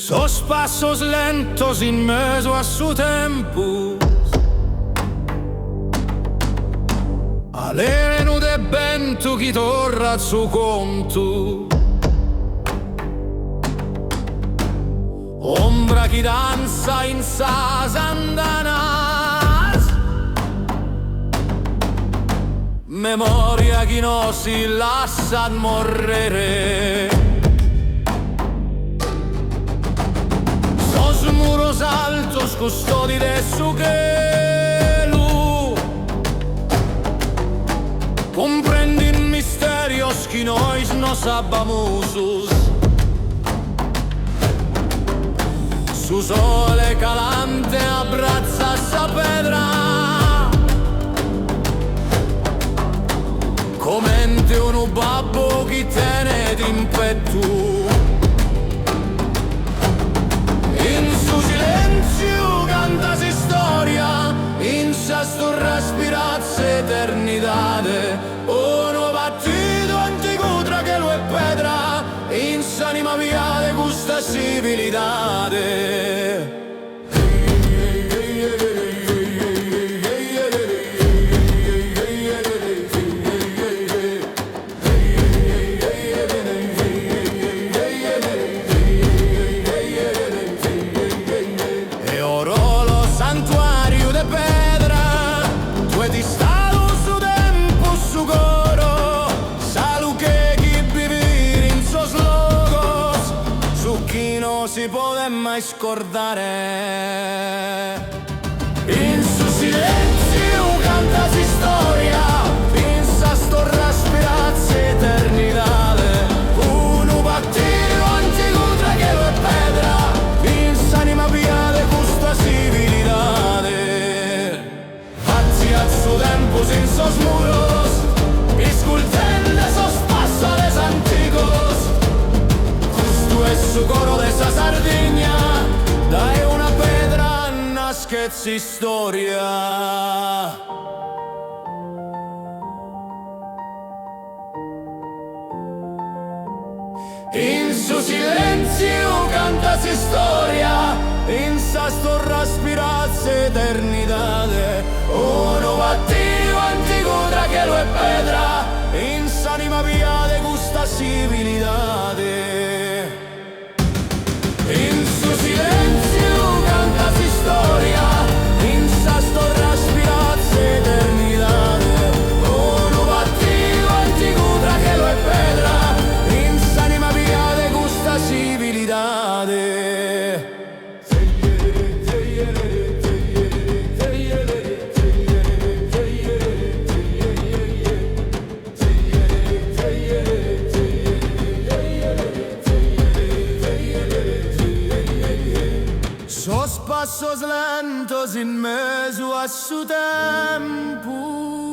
Sos passos lentos in meso a su tempo, aleno de vento chi torna al suo conto, ombra chi danza in sa sandanas, memoria chi non si lascia morrere. Muros altos, custodi de su gelu, comprendi misterios que nós no sabamos. Su sole calante abbraccia sa pedra, commente un babbo che tiene d'impetto. Cantasi storia, in sto respirazzi eternidade, uno battido antico tra che lo è pedra, in s'anima via de gusta civilidade. Si può mai scordare. In su silenzio cantasi storia, in sa sto respirazzi eternidade, uno battito antico tra che lo è pedra, in s'anima via de gusta civilidade. Pazzi al suo tempo sin sos muros, escultende sos passos anticos, justo es su coro de esa Sardegna, dai una pedra, nascezzi storia. In su silenzio cantasi storia, in sa sto respirazzi eternidade, uno battito antico tra che lo è pedra, in s'anima via de gusta civilidade. In su silenzio cantasi storia, in sa sto respirazzi eternidade, uno battito antico tra che lo è pedra, in s'anima via de gusta civilidade. Sos passos lentos in meso a su tempo,